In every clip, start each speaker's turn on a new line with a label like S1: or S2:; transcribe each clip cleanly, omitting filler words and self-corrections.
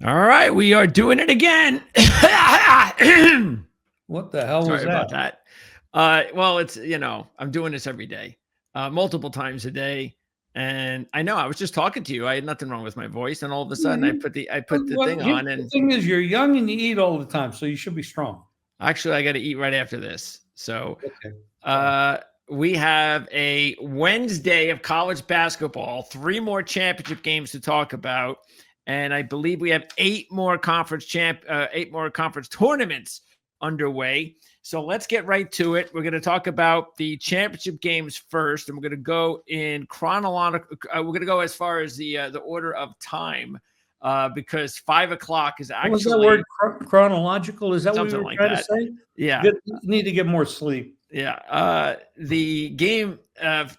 S1: All right, we are doing it again.
S2: What the hell was
S1: Sorry about
S2: that?
S1: that. Well, it's I'm doing this every day, multiple times a day, and I know I was just talking to you. I had nothing wrong with my voice, and all of a sudden,
S2: Mhm.
S1: I put the thing
S2: Here's
S1: on,
S2: the
S1: and
S2: thing is, you're young and you eat all the time, so you should be strong.
S1: actually, I got to eat right after this. So,
S2: Okay. Sorry.
S1: uh, we have a Wednesday of college basketball, three more championship games to talk about, and I believe we have eight more conference tournaments underway. So let's get right to it. We're going to talk about the championship games first, and we're going to go in chronological. We're going to go as far as the order of time, because 5 o'clock is
S2: What was that word?
S1: actually
S2: Chronological? Is that what you
S1: something
S2: were
S1: like
S2: trying to
S1: that.
S2: say?
S1: Yeah,
S2: You need to get more sleep.
S1: yeah. The game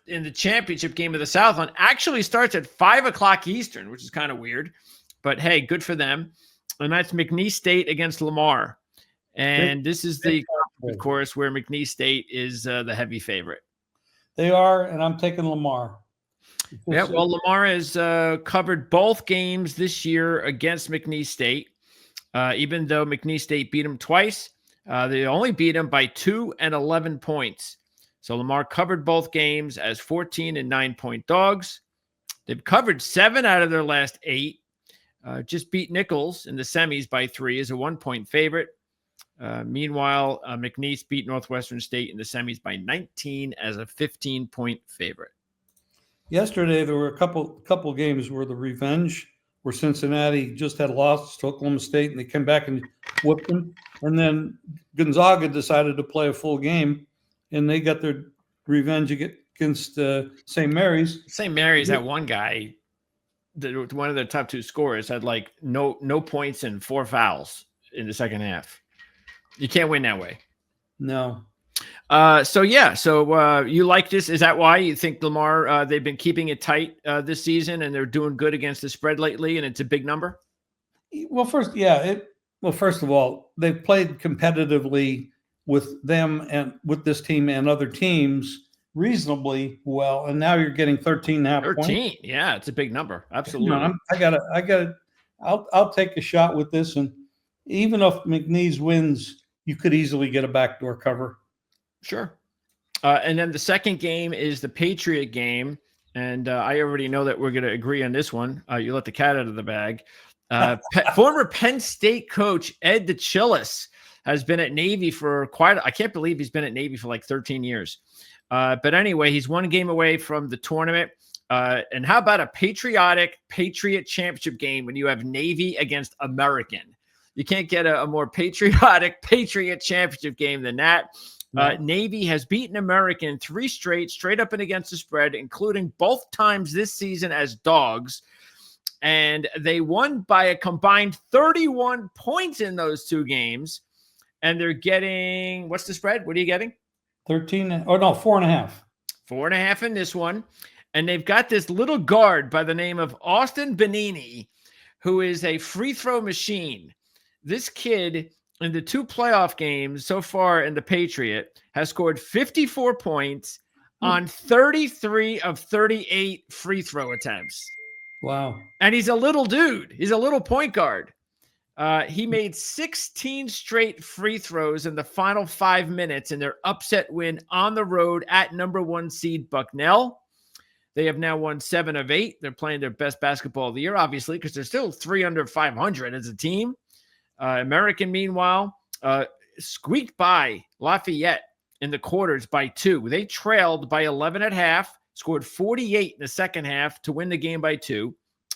S1: in the championship game of the Southland actually starts at 5 o'clock Eastern, which is kind of weird, but hey, good for them. And that's McNeese State against Lamar.
S2: Big,
S1: And this is
S2: big
S1: the, of
S2: conference.
S1: course, where McNeese State is the heavy favorite.
S2: They are, and I'm taking Lamar.
S1: Yeah,
S2: Because,
S1: well, Lamar has covered both games this year against McNeese State. Even though McNeese State beat them twice, they only beat them by 2 and 11 points. So Lamar covered both games as 14 and 9-point dogs. They've covered 7 out of their last 8. Just beat Nichols in the semis by 3 as a 1-point favorite. Meanwhile, McNeese beat Northwestern State in the semis by 19 as a 15-point favorite.
S2: yesterday there were a couple games where the revenge, where Cincinnati just had lost to Oklahoma State, and they came back and whooped them. And then Gonzaga decided to play a full game, and they got their revenge against St. Mary's.
S1: St. Mary's, that one guy, one of their top 2 scorers, had like no points and 4 fouls in the second half. You can't win that way.
S2: No.
S1: So you like this? Is that why you think Lamar? They've been keeping it tight this season, and they're doing good against the spread lately, and it's a big number.
S2: Well, first of all, they've played competitively with them and with this team and other teams reasonably well, and now you're getting 13 and a half points.
S1: 13, yeah, it's a big number. Absolutely.
S2: I'll take a shot with this, and even if McNeese wins, you could easily get a backdoor cover.
S1: Sure. And then the second game is the Patriot game, and I already know that we're going to agree on this one. You let the cat out of the bag. Former Penn State coach Ed DeChillis has been at Navy for I can't believe he's been at Navy for like 13 years. But anyway, he's one game away from the tournament. And how about a patriotic Patriot championship game when you have Navy against American? You can't get a more patriotic Patriot championship game than that. Navy has beaten American 3 straight up and against the spread, including both times this season as dogs. And they won by a combined 31 points in those 2 games. And they're getting, what's the spread? What are you getting?
S2: 13, or no, 4.5.
S1: 4.5 in this one. And they've got this little guard by the name of Austin Benini, who is a free throw machine. This kid, in the 2 playoff games so far in the Patriot, has scored 54 points on 33 of 38 free throw attempts.
S2: Wow.
S1: And he's a little dude. He's a little point guard. He made 16 straight free throws in the final 5 minutes in their upset win on the road at number 1 seed Bucknell. They have now won 7 of 8. They're playing their best basketball of the year, obviously, because they're still 3 under 500 as a team. American, meanwhile, squeaked by Lafayette in the quarters by 2. They trailed by 11 at half, scored 48 in the second half to win the game by 2.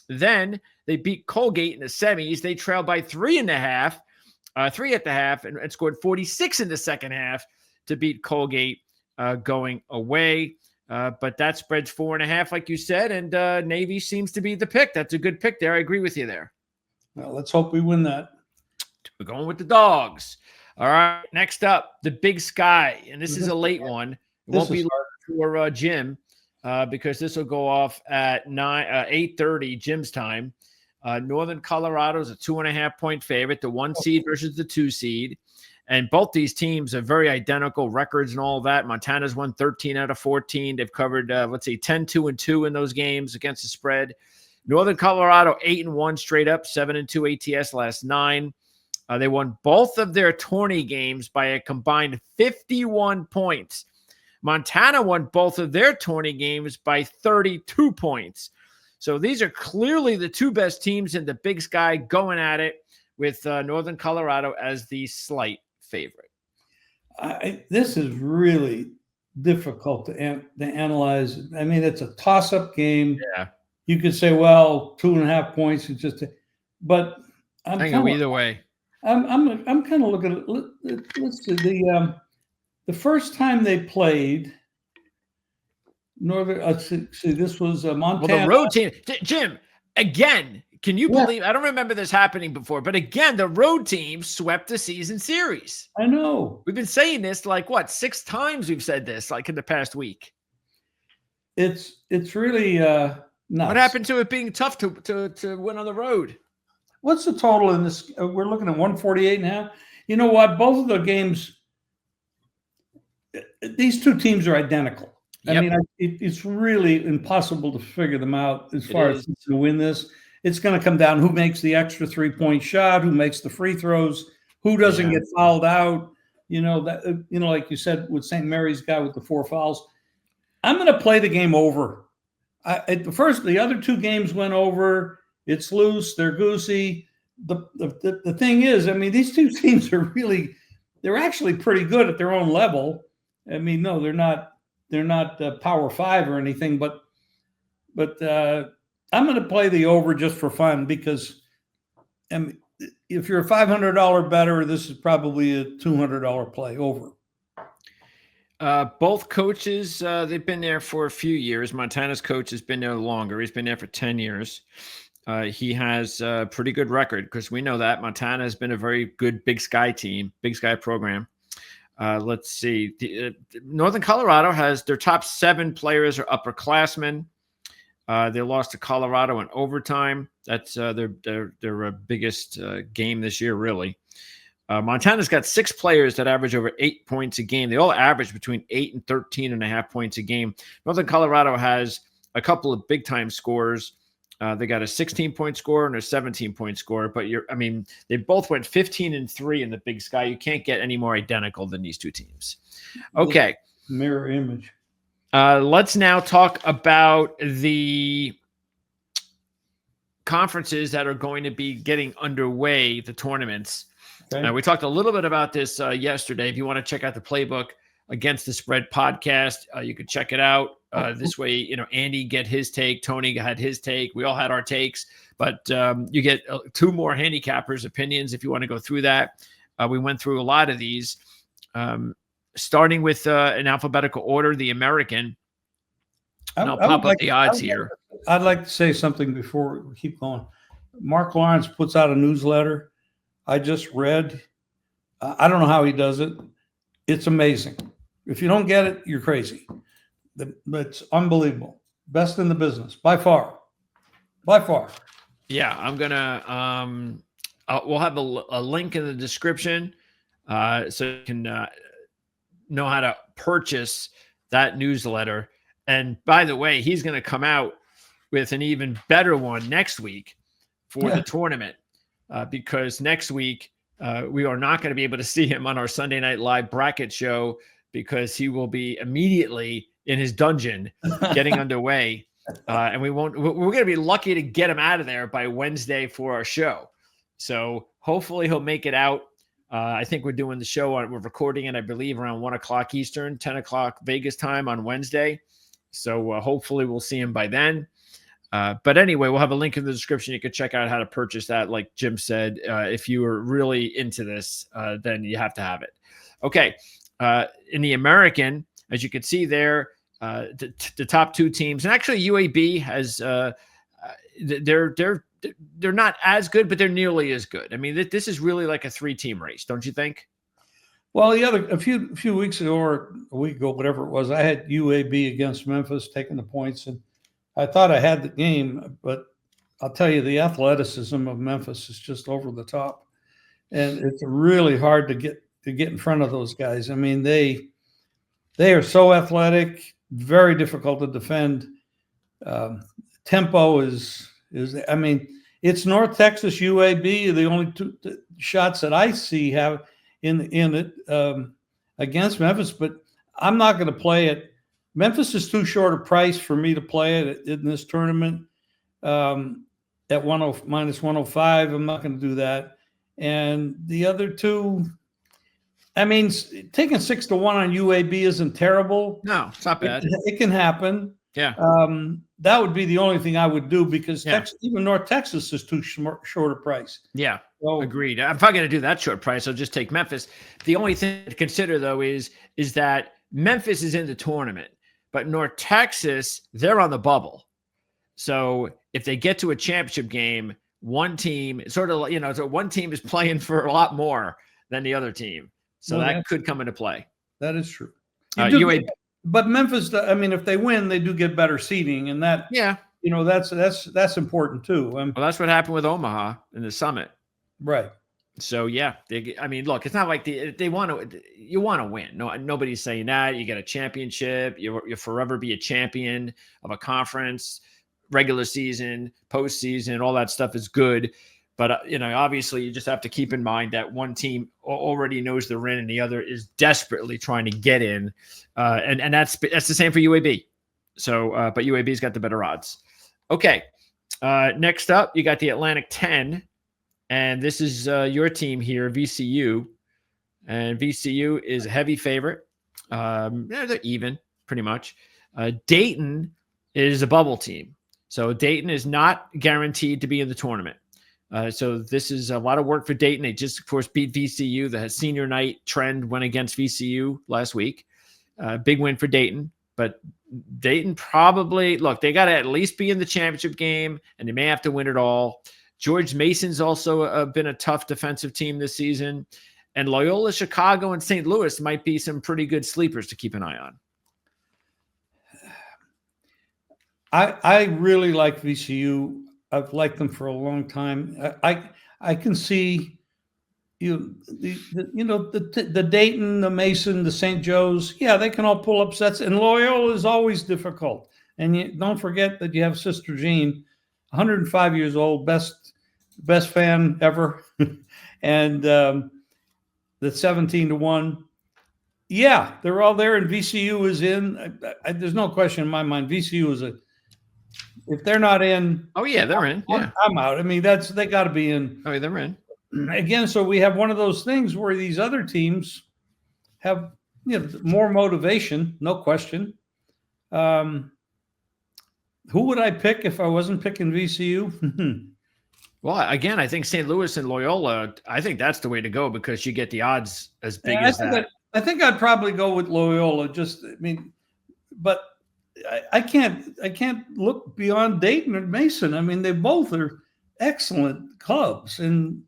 S1: Then they beat Colgate in the semis. They trailed by 3 at the half, and scored 46 in the second half to beat Colgate going away. But that spreads 4.5, like you said, and Navy seems to be the pick. That's a good pick there. I agree with you there.
S2: Well, let's hope we win that.
S1: We're going with the dogs. All right, next up, the Big Sky, and this is a late one. It won't be for Jim because this will go off at 8:30 Jim's time. Northern Colorado is a 2.5-point favorite, the 1 seed versus the 2 seed. And both these teams are very identical records and all of that. Montana's won 13 out of 14. They've covered, 10-2-2 in those games against the spread. Northern Colorado 8-1 straight up, 7-2 ATS last 9. They won both of their tourney games by a combined 51 points. Montana won both of their tourney games by 32 points. So these are clearly the two best teams in the Big Sky going at it, with Northern Colorado as the slight favorite.
S2: This is really difficult to analyze. I mean, it's a toss-up game.
S1: Yeah.
S2: You could say, well, 2.5 points is just, but
S1: I can go either way.
S2: I'm kind of looking at, let's see, the first time they played Northern, see, this was Montana.
S1: Well, the road team, Jim, again, can you believe, I don't remember this happening before, but again, the road team swept the season series.
S2: I know.
S1: We've been saying this like, what, 6 times we've said this, like in the past week.
S2: It's really nuts.
S1: What happened to it being tough to win on the road?
S2: What's the total in this? We're looking at 148 now. You know what? Both of the games, these two teams are identical. Yep. I mean, it's really impossible to figure them out as far as to win this. It's going to come down who makes the extra 3-point shot, who makes the free throws, who doesn't get fouled out. Like you said with St. Mary's guy with the 4 fouls. I'm going to play the game over. The other 2 games went over. It's loose. They're goosey. The thing is, I mean, these two teams they're actually pretty good at their own level. I mean, no, they're not Power 5 or anything, but I'm going to play the over just for fun because if you're a $500 bettor, this is probably a $200 play over.
S1: Both coaches, they've been there for a few years. Montana's coach has been there longer. He's been there for 10 years. He has a pretty good record because we know that Montana has been a very good Big Sky team, Big Sky program. Let's see. Northern Colorado has their top 7 players are upperclassmen. They lost to Colorado in overtime. That's their biggest game this year, really. Montana's got 6 players that average over 8 points a game. They all average between 8 and 13.5 points a game. Northern Colorado has a couple of big-time scorers. They got a 16-point scorer and a 17-point scorer, but they both went 15-3 in the Big Sky. You can't get any more identical than these two teams. Okay.
S2: Mirror image.
S1: Let's now talk about the conferences that are going to be getting underway, the tournaments. Okay. We talked a little bit about this yesterday. If you want to check out the Playbook Against the Spread podcast, you could check it out. This way, Andy get his take, Tony had his take. We all had our takes, but you get 2 more handicappers' opinions if you want to go through that. We went through a lot of these, starting with an alphabetical order, the American. And I'll pop up the odds here.
S2: I'd like to say something before we keep going. Mark Lawrence puts out a newsletter. I just read. I don't know how he does it. It's amazing. If you don't get it, you're crazy. It's unbelievable. Best in the business by far.
S1: Yeah, I'm gonna. We'll have a link in the description, so you can know how to purchase that newsletter. And by the way, he's going to come out with an even better one next week for the tournament, because next week we are not going to be able to see him on our Sunday Night Live bracket show because he will be immediately in his dungeon getting underway. And we're going to be lucky to get him out of there by Wednesday for our show. So hopefully he'll make it out. I think we're doing the show we're recording it, I believe, around 1:00 Eastern, 10:00 Vegas time on Wednesday. So hopefully we'll see him by then. But anyway, we'll have a link in the description. You can check out how to purchase that. Like Jim said, if you are really into this, then you have to have it. Okay. In the American, as you can see there, the top 2 teams, and actually UAB has, they're not as good, but they're nearly as good. I mean, this is really like a 3-team race, don't you think?
S2: Well, a few weeks ago or a week ago, whatever it was, I had UAB against Memphis taking the points, and I thought I had the game, but I'll tell you, the athleticism of Memphis is just over the top, and it's really hard to get in front of those guys. I mean, they are so athletic, very difficult to defend. Tempo is I mean, it's North Texas, UAB are the only two shots that I see have in it against Memphis. But I'm not going to play it. Memphis is too short a price for me to play it in this tournament. At minus 105, I'm not going to do that. And the other two, I mean, taking 6-1 on UAB isn't terrible.
S1: No, it's not bad.
S2: It can happen.
S1: Yeah.
S2: That would be the only thing I would do because even North Texas is too short a price.
S1: Yeah.
S2: So,
S1: agreed. If I'm going to do that short price, I'll just take Memphis. The only thing to consider, though, is that Memphis is in the tournament, but North Texas, they're on the bubble. So if they get to a championship game, one team so one team is playing for a lot more than the other team. So that could come into play.
S2: That is true.
S1: But
S2: Memphis, I mean, if they win, they do get better seeding, and that that's important too.
S1: Well, that's what happened with Omaha in the Summit,
S2: right?
S1: So I mean, look, it's not like they want to. You want to win. No, nobody's saying that. You get a championship. You'll forever be a champion of a conference. Regular season, postseason, all that stuff is good. But, obviously you just have to keep in mind that one team already knows they're in and the other is desperately trying to get in. And that's the same for UAB. So, but UAB's got the better odds. Okay. Next up, you got the Atlantic 10. And this is your team here, VCU. And VCU is a heavy favorite. They're even, pretty much. Dayton is a bubble team. So Dayton is not guaranteed to be in the tournament. So this is a lot of work for Dayton. They just, of course, beat VCU. The senior night trend went against VCU last week. Big win for Dayton. But Dayton probably, look, they got to at least be in the championship game, and they may have to win it all. George Mason's also been a tough defensive team this season. And Loyola Chicago and St. Louis might be some pretty good sleepers to keep an eye on.
S2: I really like VCU. I've liked them for a long time. I can see the Dayton, the Mason, the St. Joe's. Yeah, they can all pull upsets, and Loyola is always difficult. And don't forget that you have Sister Jean, 105 years old, best fan ever, and the 17-1. Yeah, they're all there, and VCU is in. There's no question in my mind. VCU is if they're not in,
S1: oh yeah, they're in. Yeah,
S2: I'm out. I mean, they got to be in.
S1: Oh, yeah, they're in
S2: again. So we have one of those things where these other teams have more motivation, no question. Who would I pick if I wasn't picking VCU?
S1: Well, again, I think St. Louis and Loyola. I think that's the way to go because you get the odds as big as that.
S2: I think I'd probably go with Loyola. But I can't look beyond Dayton and Mason. I mean, they both are excellent clubs, and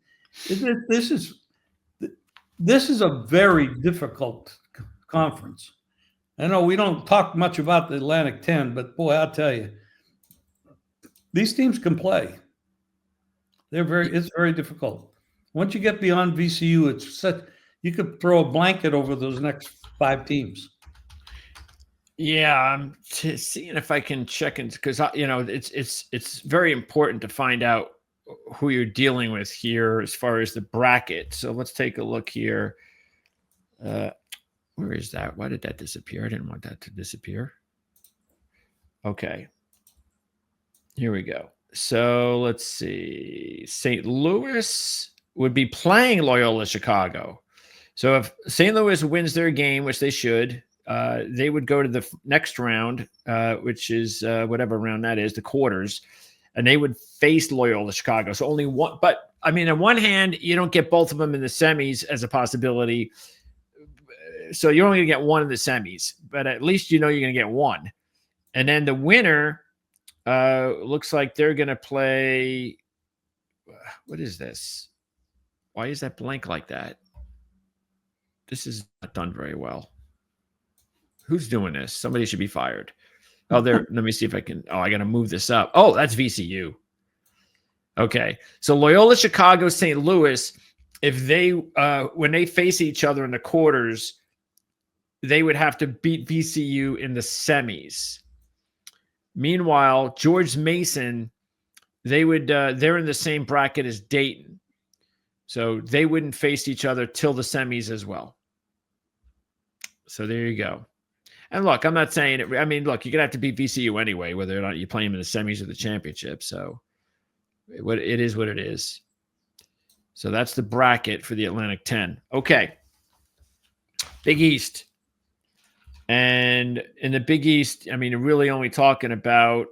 S2: this is a very difficult conference. I know we don't talk much about the Atlantic 10, but boy, I'll tell you, these teams can play. It's very difficult. Once you get beyond VCU, you could throw a blanket over those next 5 teams.
S1: Yeah, I'm seeing if I can check in because it's very important to find out who you're dealing with here as far as the bracket. So let's take a look here. Where is that? Why did that disappear? I didn't want that to disappear. Okay, here we go. So let's see. St. Louis would be playing Loyola Chicago. So if St. Louis wins their game, which they should. They would go to the next round, which is whatever round that is, the quarters, and they would face Loyola Chicago. So only one. But I mean, on one hand, you don't get both of them in the semis as a possibility. So you're only going to get one in the semis, but at least you're going to get one. And then the winner looks like they're going to play. What is this? Why is that blank like that? This is not done very well. Who's doing this? Somebody should be fired. Oh, let me see if I can. Oh, I got to move this up. Oh, that's VCU. Okay. So Loyola Chicago, St. Louis, if they, when they face each other in the quarters, they would have to beat VCU in the semis. Meanwhile, George Mason they're in the same bracket as Dayton. So they wouldn't face each other till the semis as well. So there you go. And look, I'm not saying it. I mean, look, you're going to have to beat VCU anyway, whether or not you play them in the semis or the championship. So it is what it is. So that's the bracket for the Atlantic 10. Okay. Big East. And in the Big East, I mean, really only talking about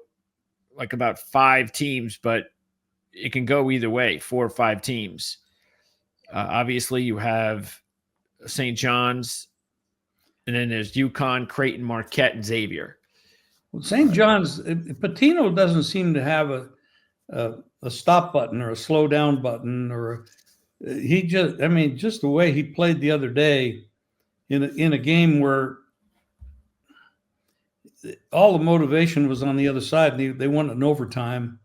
S1: about 5 teams, but it can go either way, 4 or 5 teams. Obviously, you have St. John's, and then there's UConn, Creighton, Marquette, and Xavier.
S2: Well, St. John's, Patino doesn't seem to have a stop button or a slow down button, or just the way he played the other day in a game where all the motivation was on the other side, and they won in overtime.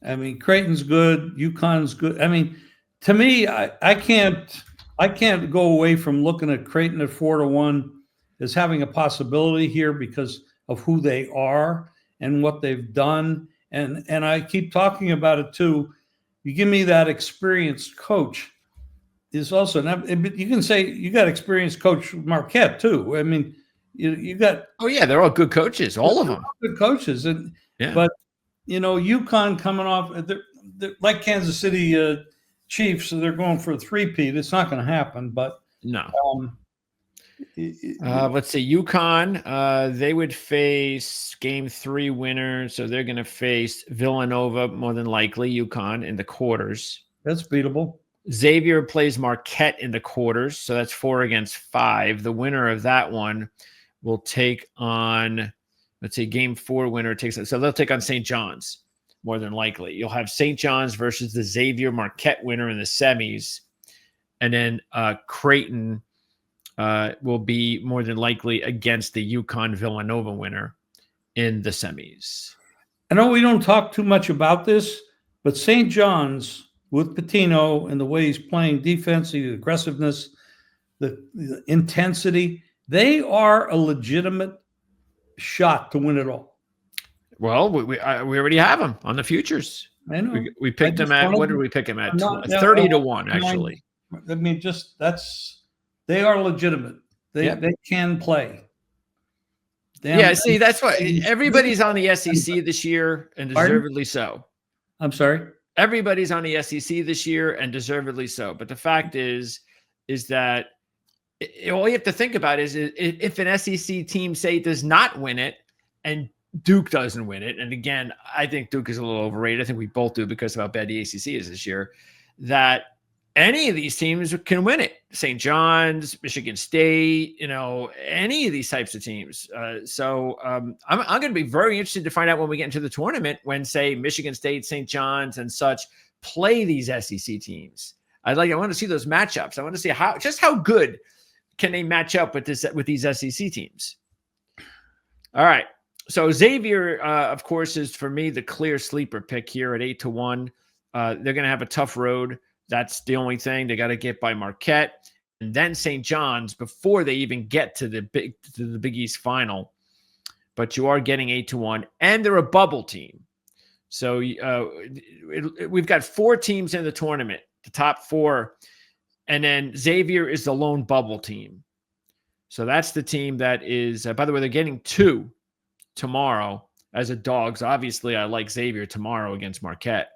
S2: Creighton's good, UConn's good. I mean, to me, I can't go away from looking at Creighton at 4-1 as having a possibility here because of who they are and what they've done. And I keep talking about it too. You give me that experienced coach is also, you can say you got experienced coach Marquette too. I mean, you got.
S1: Oh yeah, they're all good coaches, all of them.
S2: Good coaches, but UConn coming off, they're like Kansas City Chiefs, so they're going for a 3-peat. It's not going to happen, but
S1: no. Let's see, UConn. They would face Game 3 winner, so they're going to face Villanova more than likely. UConn in the quarters.
S2: That's beatable.
S1: Xavier plays Marquette in the quarters, so that's 4 against 5. The winner of that one will take on, let's say, Game 4 winner takes it. So they'll take on St. John's more than likely. You'll have St. John's versus the Xavier Marquette winner in the semis, and then Creighton will be more than likely against the UConn Villanova winner in the semis.
S2: I know we don't talk too much about this, but St. John's with Patino and the way he's playing defense, the aggressiveness, the intensity, they are a legitimate shot to win it all.
S1: Well, we already have them on the futures.
S2: I know.
S1: We picked them at, what did we pick them at? 30-1, actually.
S2: I mean, they are legitimate. They can play.
S1: See, that's why everybody's on the SEC this year, and deservedly so.
S2: I'm sorry?
S1: Everybody's on the SEC this year, and deservedly so. But the fact is that all you have to think about is if an SEC team, say, does not win it, and Duke doesn't win it, and again, I think Duke is a little overrated. I think we both do because of how bad the ACC is this year, that any of these teams can win it. St. John's, Michigan State, any of these types of teams. So I'm going to be very interested to find out when we get into the tournament, when, say, Michigan State, St. John's, and such play these SEC teams. I want to see those matchups. I want to see how good can they match up with these SEC teams. All right. So Xavier, of course, is for me the clear sleeper pick here at 8-1. They're going to have a tough road. That's the only thing. They got to get by Marquette and then St. John's before they even get to the Big East final. But you are getting 8-1, and they're a bubble team. So we've got 4 teams in the tournament, the top 4, and then Xavier is the lone bubble team. So that's the team that is. By the way, they're getting 2 tomorrow as a dogs. Obviously, I like Xavier tomorrow against Marquette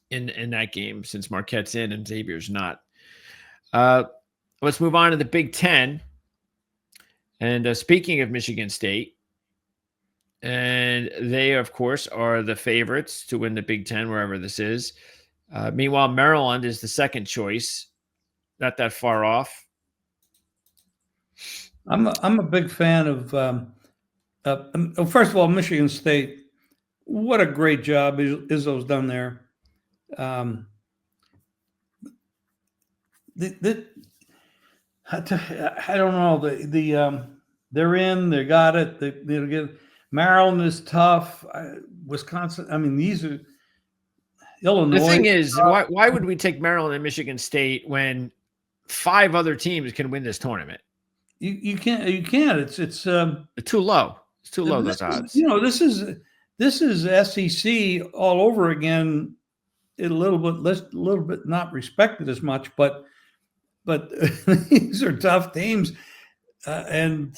S1: in that game, since Marquette's in and Xavier's not. Let's move on to the Big Ten. And speaking of Michigan State, and they, of course, are the favorites to win the Big Ten, wherever this is. Meanwhile, Maryland is the second choice, not that far off.
S2: I'm a big fan of first of all, Michigan State. What a great job Izzo's done there. I don't know. They're in. They got it. They'll get. Maryland is tough. Wisconsin. I mean, these are Illinois.
S1: The thing is, why would we take Maryland and Michigan State when 5 other teams can win this tournament?
S2: You can't. It's
S1: too low. It's too low, those odds.
S2: This is this is SEC all over again. A little bit not respected as much, but these are tough teams, and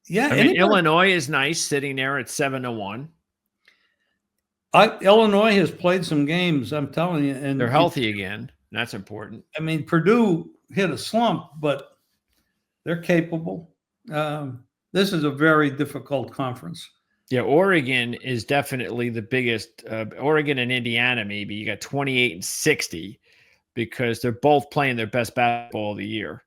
S2: yeah.
S1: I mean, Illinois is nice sitting there at 7-1.
S2: Illinois has played some games, I'm telling you, and
S1: they're healthy again. That's important.
S2: I mean, Purdue hit a slump, but they're capable. This is a very difficult conference.
S1: Yeah, Oregon is definitely the biggest. Oregon and Indiana, maybe you got 28 and 60 because they're both playing their best basketball of the year,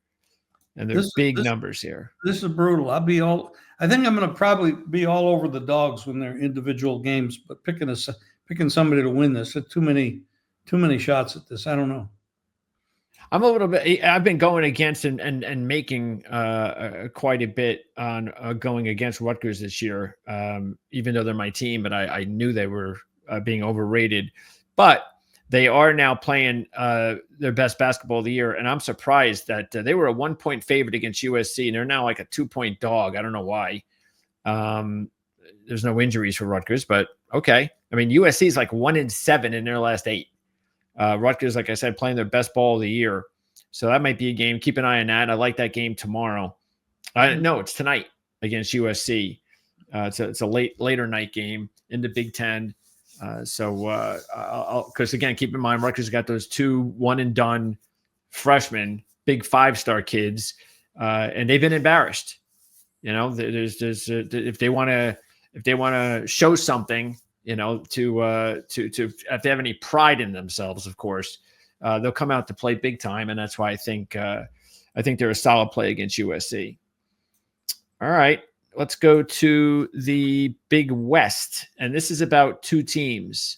S1: and there's big numbers here.
S2: This is brutal. I think I'm going to probably be all over the Dogs when they're individual games, but picking somebody to win this. Too many shots at this. I don't know.
S1: I'm a little bit. I've been going against and making quite a bit on going against Rutgers this year, even though they're my team. But I knew they were being overrated. But they are now playing their best basketball of the year, and I'm surprised that they were a 1-point favorite against USC, and they're now like a 2-point dog. I don't know why. There's no injuries for Rutgers, but okay. I mean, USC is like 1-7 in their last 8. Rutgers, like I said, playing their best ball of the year. So that might be a game. Keep an eye on that. I like that game tomorrow. No, it's tonight against USC. It's a later night game in the Big Ten. Because again, keep in mind, Rutgers got those 2 one-and-done freshmen, big 5-star kids, and they've been embarrassed. You know, there's if they want to show something, you know, to if they have any pride in themselves, of course, they'll come out to play big time, and that's why I think they're a solid play against USC. All right, let's go to the Big West, and this is about 2 teams.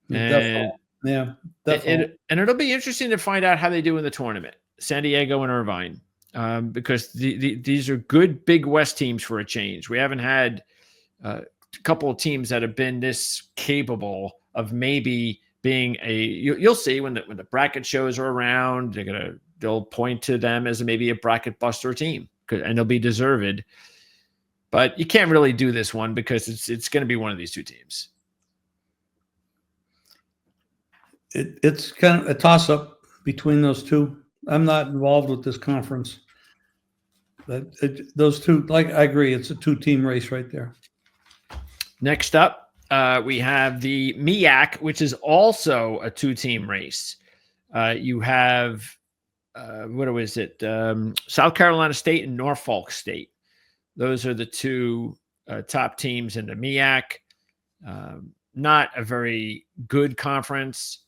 S1: And definitely. And it'll be interesting to find out how they do in the tournament, San Diego and Irvine, because these are good Big West teams for a change. We haven't had a couple of teams that have been this capable of maybe being you'll see when the bracket shows are around, they'll point to them as maybe a bracket buster team, and they'll be deserved. But you can't really do this one because it's going to be one of these 2 teams.
S2: It's kind of a toss-up between those 2. I'm not involved with this conference. But those 2, like I agree, it's a 2-team race right there.
S1: Next up, we have the MEAC, which is also a 2-team race. You have, what was it? South Carolina State and Norfolk State. Those are the 2 top teams in the MEAC. Not a very good conference.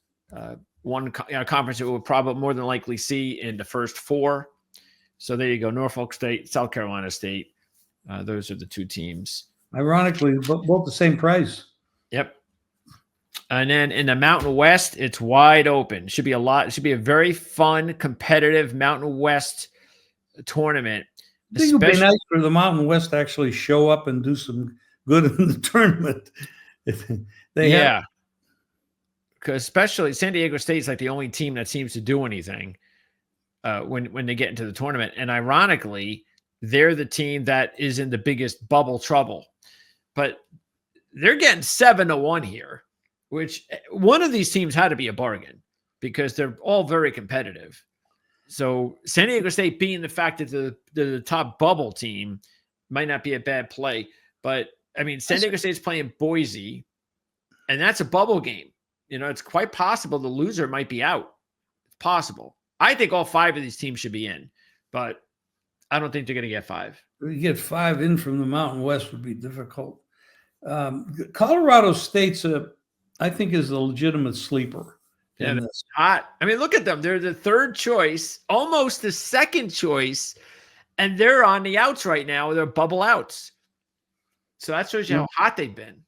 S1: One conference that we'll probably more than likely see in the first 4. So there you go. Norfolk State, South Carolina State. Those are the 2 teams.
S2: Ironically, both the same price.
S1: Yep. And then in the Mountain West, it's wide open. It should be a very fun, competitive Mountain West tournament.
S2: I think it would be nice for the Mountain West to actually show up and do some good in the tournament.
S1: Because especially San Diego State is like the only team that seems to do anything when they get into the tournament. And ironically, they're the team that is in the biggest bubble trouble. But they're getting 7-1 here, which one of these teams had to be a bargain because they're all very competitive. So San Diego State being the fact that the top bubble team might not be a bad play. But, I mean, San Diego State's playing Boise, and that's a bubble game. You know, it's quite possible the loser might be out. It's possible. I think all 5 of these teams should be in, but I don't think they're going to get 5.
S2: You get 5 in from the Mountain West would be difficult. Colorado State's I think is a legitimate sleeper.
S1: Yeah, it's hot. I mean, look at them. They're the 3rd choice, almost the 2nd choice, and they're on the outs right now. They're bubble outs. So that shows you how hot they've been.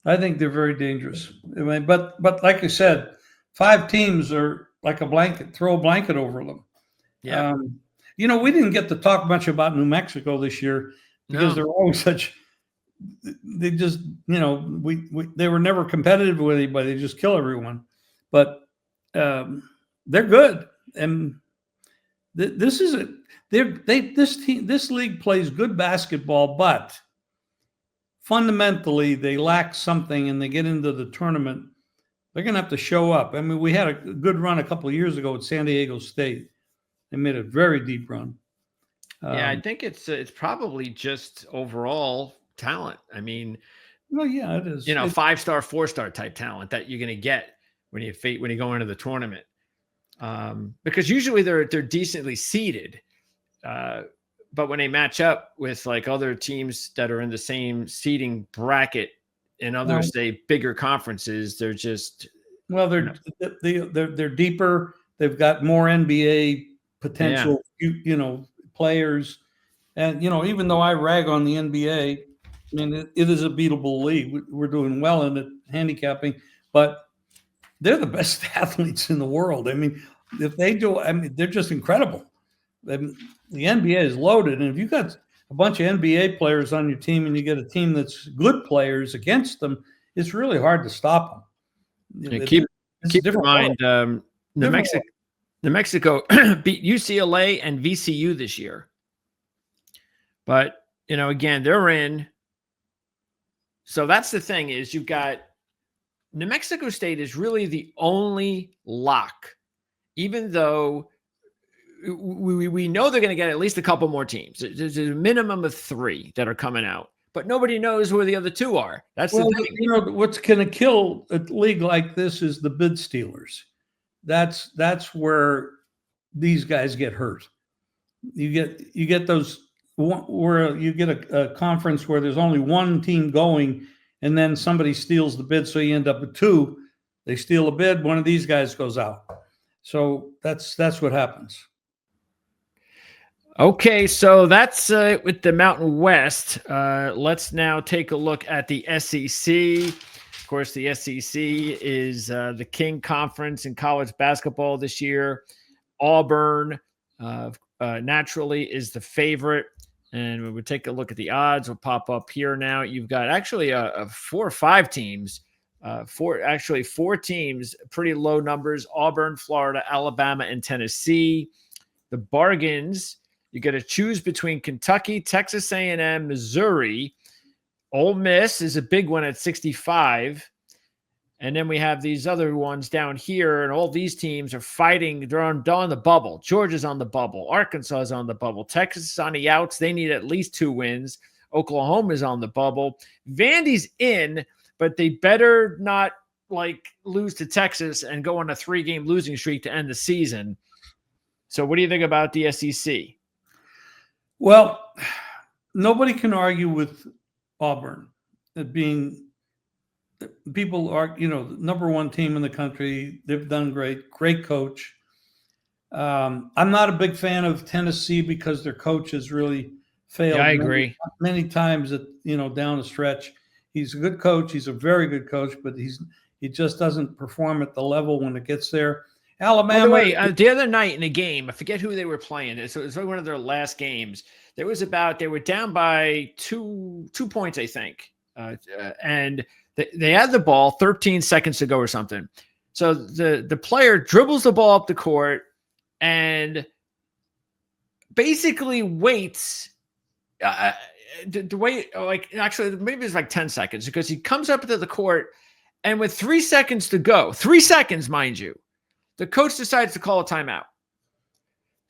S2: I think they're very dangerous. I mean, but like I said, 5 teams are like a blanket. Throw a blanket over them.
S1: Yeah.
S2: You know, we didn't get to talk much about New Mexico this year because they're always such. They just, you know, they were never competitive with anybody. They just kill everyone. But they're good, and this is it. This league plays good basketball, but fundamentally they lack something and they get into the tournament, they're going to have to show up. I mean, we had a good run a couple of years ago at San Diego State. They made a very deep run.
S1: Yeah, I think it's probably just overall talent. I mean,
S2: well, yeah, it is.
S1: 5-star, 4-star type talent that you're going to get when you go into the tournament. Because usually they're decently seeded. But when they match up with like other teams that are in the same seeding bracket in other, say, bigger conferences, they're just
S2: they're deeper. They've got more NBA potential, players, and even though I rag on the NBA, I mean it is a beatable league. We're doing well in it, handicapping, but they're the best athletes in the world. I mean, if they do, they're just incredible. The NBA is loaded, and if you've got a bunch of NBA players on your team and you get a team that's good players against them, it's really hard to stop them.
S1: And keep in mind, New Mexico beat UCLA and VCU this year. But, again, they're in. So that's the thing is you've got New Mexico State is really the only lock, even though we know they're going to get at least a couple more teams. There's a minimum of 3 that are coming out, but nobody knows who the other 2 are. That's the thing.
S2: What's going to kill a league like this is the bid stealers. That's where these guys get hurt. You get those where you get a conference where there's only one team going, and then somebody steals the bid, so you end up with 2. They steal a bid, one of these guys goes out. So that's what happens.
S1: Okay, so that's with the Mountain West. Let's now take a look at the SEC. Of course, the SEC is the King Conference in college basketball this year. Auburn naturally is the favorite. And when we take a look at the odds, we'll pop up here now. You've got actually 4 or 5 teams. 4 teams, pretty low numbers: Auburn, Florida, Alabama, and Tennessee. The bargains, you got to choose between Kentucky, Texas A&M, Missouri. Ole Miss is a big one at 65. And then we have these other ones down here, and all these teams are fighting. They're on the bubble. Georgia's on the bubble. Arkansas is on the bubble. Texas is on the outs. They need at least 2 wins. Oklahoma's on the bubble. Vandy's in, but they better not lose to Texas and go on a 3-game losing streak to end the season. So what do you think about the SEC?
S2: Well, nobody can argue with Auburn being – people are, the number 1 team in the country. They've done great coach. I'm not a big fan of Tennessee because their coach has really failed.
S1: Yeah, I agree.
S2: Many times down the stretch. He's a good coach. He's a very good coach, but he just doesn't perform at the level when it gets there. Alabama. By the
S1: way, the other night in a game, I forget who they were playing. So it was one of their last games. They were down by 2 points, I think. And they had the ball 13 seconds to go or something. So the player dribbles the ball up the court and basically waits to wait, actually maybe it's 10 seconds, because he comes up to the court, and with 3 seconds to go, 3 seconds, mind you, the coach decides to call a timeout.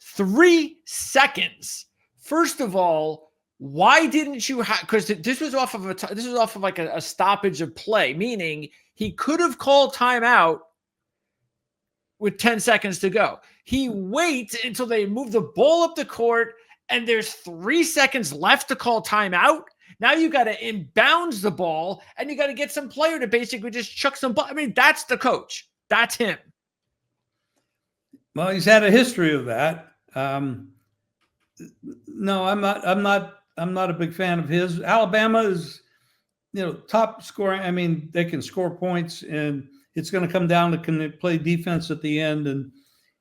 S1: 3 seconds. First of all, why didn't you have? Because this was off of a stoppage of play, meaning he could have called timeout with 10 seconds to go. He waits until they move the ball up the court, and there's 3 seconds left to call timeout. Now you got to inbounds the ball, and you got to get some player to basically just chuck some ball. I mean, that's the coach. That's him.
S2: Well, he's had a history of that. No, I'm not a big fan of his. Alabama is, top scoring. I mean, they can score points, and it's going to come down to can they play defense at the end, and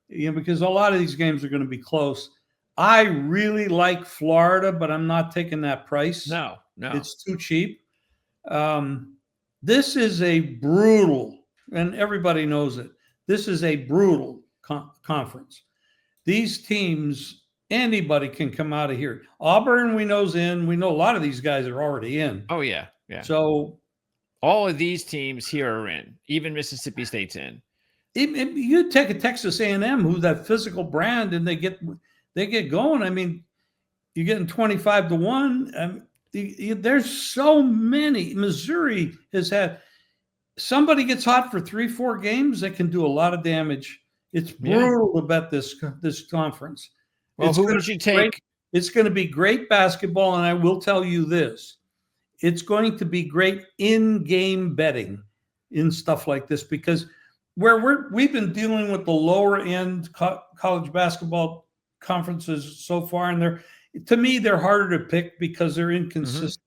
S2: because a lot of these games are going to be close. I really like Florida, but I'm not taking that price.
S1: No,
S2: it's too cheap. This is a brutal, and everybody knows it. This is a brutal conference. These teams. Anybody can come out of here. Auburn, we know's in. We know a lot of these guys are already in.
S1: Oh, yeah. Yeah.
S2: So
S1: all of these teams here are in. Even Mississippi State's in.
S2: You take a Texas A&M, who's that physical brand, and they get going. I mean, you're getting 25-1. There's so many. Missouri has had somebody gets hot for 3-4 games that can do a lot of damage. It's brutal to bet this conference.
S1: Well, who would you take?
S2: It's going to be great basketball, and I will tell you this: it's going to be great in-game betting in stuff like this, because where we've been dealing with the lower end college basketball conferences so far, and to me they're harder to pick because they're inconsistent.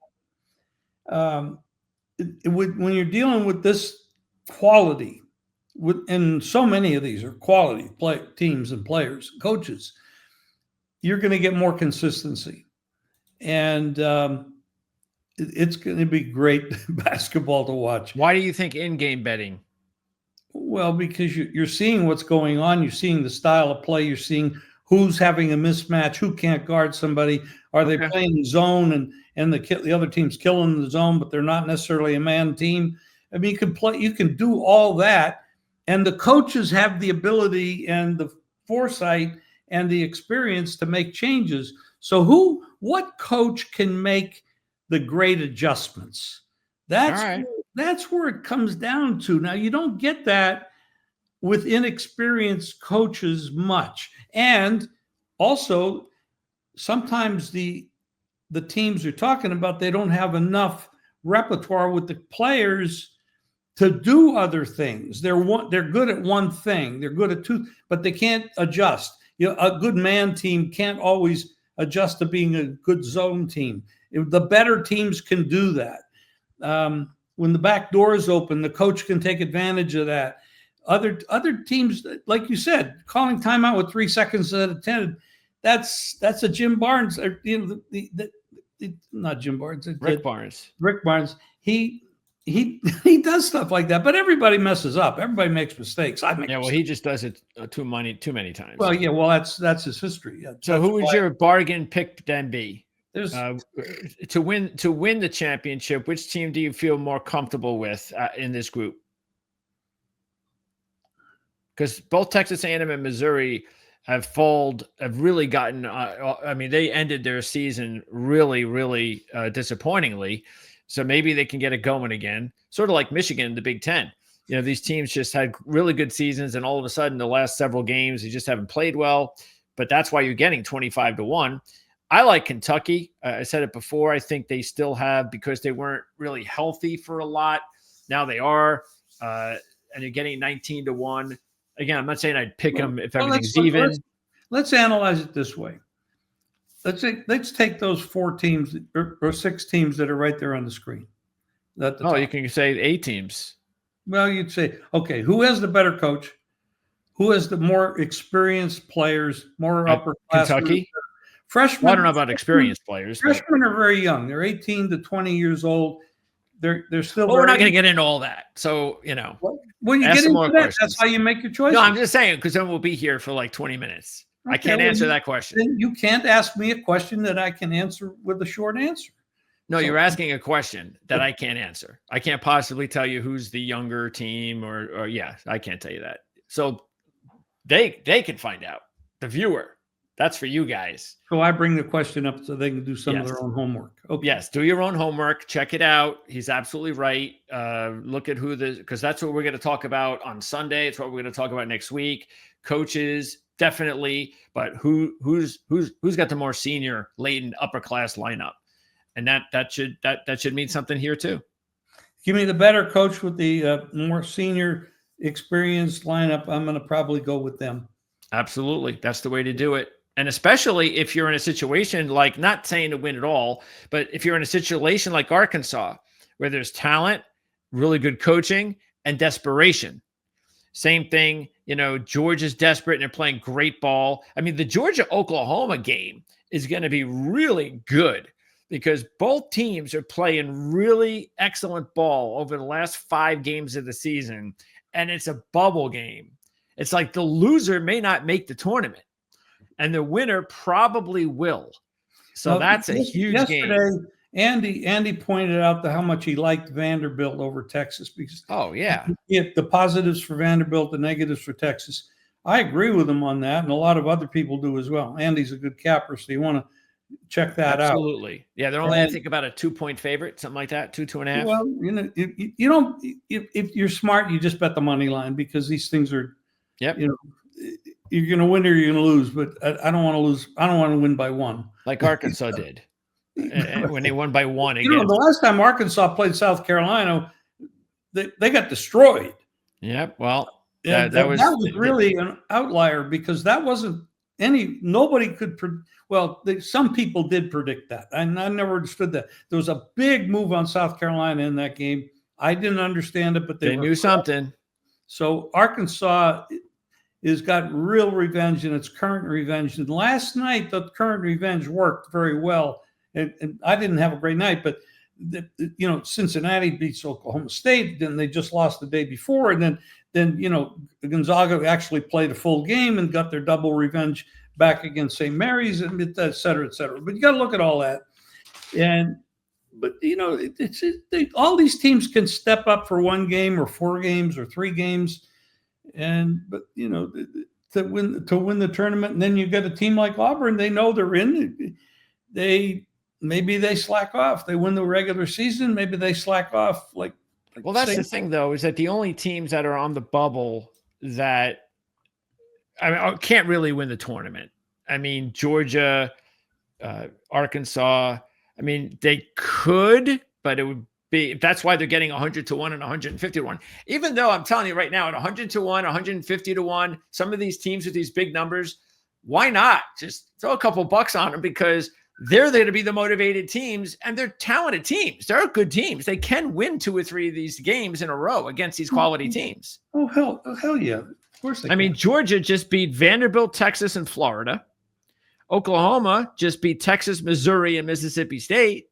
S2: Mm-hmm. When you're dealing with this quality, and so many of these are quality teams and players, coaches, you're going to get more consistency, and it's going to be great basketball to watch.
S1: Why do you think in-game betting?
S2: Well, because you're seeing what's going on. You're seeing the style of play. You're seeing who's having a mismatch, who can't guard somebody. Are they playing zone and the other team's killing the zone, but they're not necessarily a man team? I mean, you can do all that, and the coaches have the ability and the foresight and the experience to make changes. So what coach can make the great adjustments? That's where it comes down to. Now, you don't get that with inexperienced coaches much. And also, sometimes the teams you're talking about, they don't have enough repertoire with the players to do other things. They're good at one thing. They're good at two, but they can't adjust. A good man team can't always adjust to being a good zone team. The better teams can do that. When the back door is open, the coach can take advantage of that. Other teams, like you said, calling timeout with 3 seconds at a 10, that's a Jim Barnes. Not Jim Barnes.
S1: Rick Barnes.
S2: Rick Barnes. He does stuff like that, but everybody messes up. Everybody makes mistakes.
S1: He just does it too many times.
S2: Well, yeah. Well, that's his history. Yeah,
S1: so who would your bargain pick then be? To win the championship, which team do you feel more comfortable with in this group? Because both Texas A&M and Missouri have really gotten. They ended their season really, really disappointingly. So maybe they can get it going again. Sort of like Michigan in the Big Ten. These teams just had really good seasons, and all of a sudden, the last several games, they just haven't played well. But that's why you're getting 25-1. I like Kentucky. I said it before. I think they still have, because they weren't really healthy for a lot. Now they are, and you're getting 19-1. Again, I'm not saying I'd pick them if everything's even.
S2: Let's analyze it this way. Let's take those 4 teams or 6 teams that are right there on the screen.
S1: You can say 8 teams.
S2: Well, you'd say, okay, who has the better coach? Who has the more experienced players, more upper class?
S1: Kentucky?
S2: Freshmen.
S1: Well, I don't know about experienced players.
S2: Freshmen are very young. They're 18 to 20 years old. They're still.
S1: Well, we're not going to get into all that. So,
S2: when you get into that, questions. That's how you make your choices.
S1: No, I'm just saying, because then we'll be here for like 20 minutes. Okay, I can't answer that question.
S2: Then you can't ask me a question that I can answer with a short answer.
S1: No, you're asking a question that I can't answer. I can't possibly tell you who's the younger team or I can't tell you that. So they can find out. The viewer. That's for you guys.
S2: So I bring the question up so they can do some of their own homework. Okay.
S1: Yes, do your own homework. Check it out. He's absolutely right. Look at because that's what we're going to talk about on Sunday. It's what we're going to talk about next week. Coaches, definitely, but who's got the more senior, latent, upper class lineup, and that should mean something here too.
S2: Give me the better coach with the more senior, experienced lineup. I'm going to probably go with them.
S1: Absolutely, that's the way to do it. And especially if you're in a situation like, not saying to win it all, but if you're in a situation like Arkansas, where there's talent, really good coaching, and desperation. Same thing, Georgia's desperate and they're playing great ball. I mean, the Georgia-Oklahoma game is going to be really good because both teams are playing really excellent ball over the last 5 games of the season, and it's a bubble game. It's like the loser may not make the tournament, and the winner probably will. So that's a huge game.
S2: Andy pointed out how much he liked Vanderbilt over Texas because the positives for Vanderbilt, the negatives for Texas. I agree with him on that, and a lot of other people do as well. Andy's a good capper, so you want to check that out.
S1: Absolutely. Yeah, they're only, I think, about a 2-point favorite, something like that, 2.5.
S2: Well, you don't. If you're smart, you just bet the money line because these things are.
S1: Yep.
S2: You're going to win or you're going to lose, but I don't want to lose. I don't want to win by one,
S1: like Arkansas did when they won by one. Again,
S2: the last time Arkansas played South Carolina, they got destroyed.
S1: Yep. Well,
S2: that was really an outlier because that wasn't nobody could. Some people did predict that, and I never understood that. There was a big move on South Carolina in that game. I didn't understand it, but they
S1: knew something.
S2: So Arkansas has got real revenge, and it's current revenge. And last night, the current revenge worked very well. And I didn't have a great night, but Cincinnati beats Oklahoma State. Then they just lost the day before, and then Gonzaga actually played a full game and got their double revenge back against St. Mary's, and et cetera, et cetera. But you got to look at all that. But all these teams can step up for one game or 4 games or 3 games, to win the tournament. And then you get a team like Auburn. They know they're in. Maybe they slack off. They win the regular season. Maybe they slack off. Well,
S1: that's the thing, though, is that the only teams that are on the bubble that can't really win the tournament. I mean, Georgia, Arkansas. I mean, they could, but it would be. That's why they're getting 100-1 and 150-1. Even though I'm telling you right now, at 100-1, 150-1, some of these teams with these big numbers, why not just throw a couple bucks on them because they're there to be the motivated teams, and they're talented teams. They're good teams. They can win 2 or 3 of these games in a row against these quality teams.
S2: Oh, hell yeah. Of course they can.
S1: I mean, Georgia just beat Vanderbilt, Texas, and Florida. Oklahoma just beat Texas, Missouri, and Mississippi State.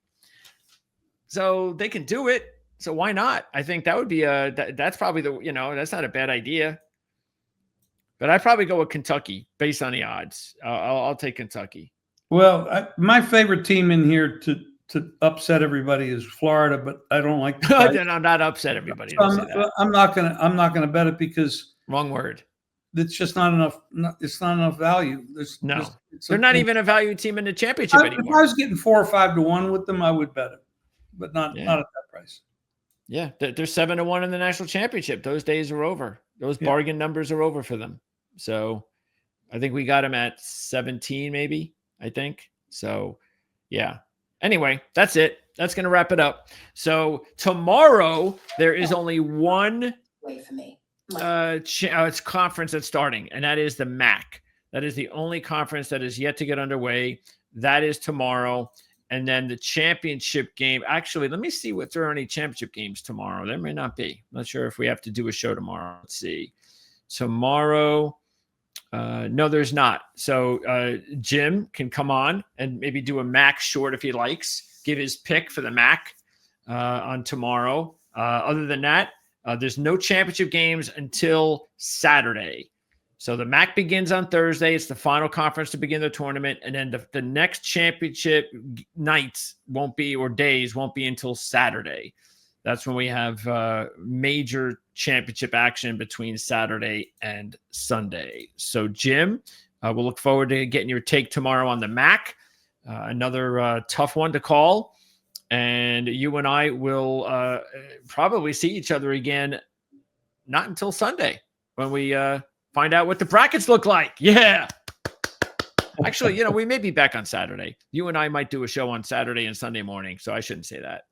S1: So they can do it. So why not? I think that would be that's probably that's not a bad idea. But I'd probably go with Kentucky based on the odds. I'll take Kentucky.
S2: Well, my favorite team in here to upset everybody is Florida, but I don't like.
S1: No, not upset everybody.
S2: I'm not gonna bet it because
S1: wrong word.
S2: It's just not enough. It's not enough value.
S1: They're not even a value team in the championship anymore.
S2: If I was getting 4 or 5 to 1 with them, I would bet it, but not at that price.
S1: Yeah, they're 7-1 in the national championship. Those days are over. Those bargain numbers are over for them. So I think we got them at 17, maybe. I think so. Yeah. Anyway, that's it. That's going to wrap it up. So tomorrow there is only one
S3: wait for me.
S1: It's conference that's starting, and that is the MAC. That is the only conference that is yet to get underway. That is tomorrow. And then the championship game. Actually, let me see if there are any championship games tomorrow. There may not be. I'm not sure if we have to do a show tomorrow. Let's see. Tomorrow, no, there's not. So Jim can come on and maybe do a MAC short if he likes. Give his pick for the MAC on tomorrow. Other than that, there's no championship games until Saturday. So the MAC begins on Thursday. It's the final conference to begin the tournament. And then the next championship nights days won't be until Saturday. That's when we have major championship action between Saturday and Sunday. So, Jim, we'll look forward to getting your take tomorrow on the MAC. Another tough one to call. And you and I will probably see each other again, not until Sunday when we find out what the brackets look like. Yeah. Actually, we may be back on Saturday. You and I might do a show on Saturday and Sunday morning. So I shouldn't say that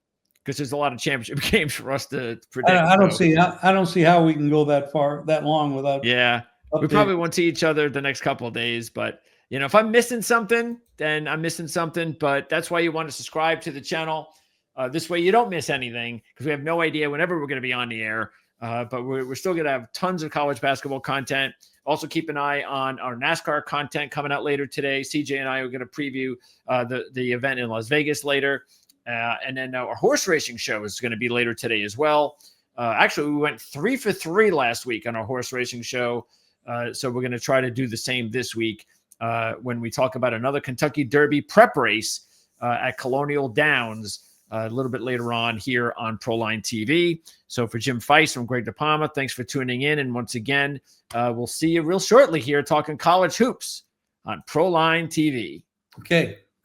S1: because there's a lot of championship games for us to predict.
S2: I don't see how we can go that long without.
S1: Yeah. We probably won't see each other the next couple of days, but if I'm missing something, then I'm missing something. But that's why you want to subscribe to the channel. This way you don't miss anything because we have no idea whenever we're going to be on the air. But we're still going to have tons of college basketball content. Also, keep an eye on our NASCAR content coming out later today. CJ and I are going to preview the event in Las Vegas later. And then our horse racing show is going to be later today as well. Actually, we went 3 for 3 last week on our horse racing show. So we're going to try to do the same this week when we talk about another Kentucky Derby prep race at Colonial Downs a little bit later on here on Proline TV. So for Jim Feist, from Greg DePalma, thanks for tuning in. And once again, we'll see you real shortly here talking college hoops on Proline TV.
S2: Okay.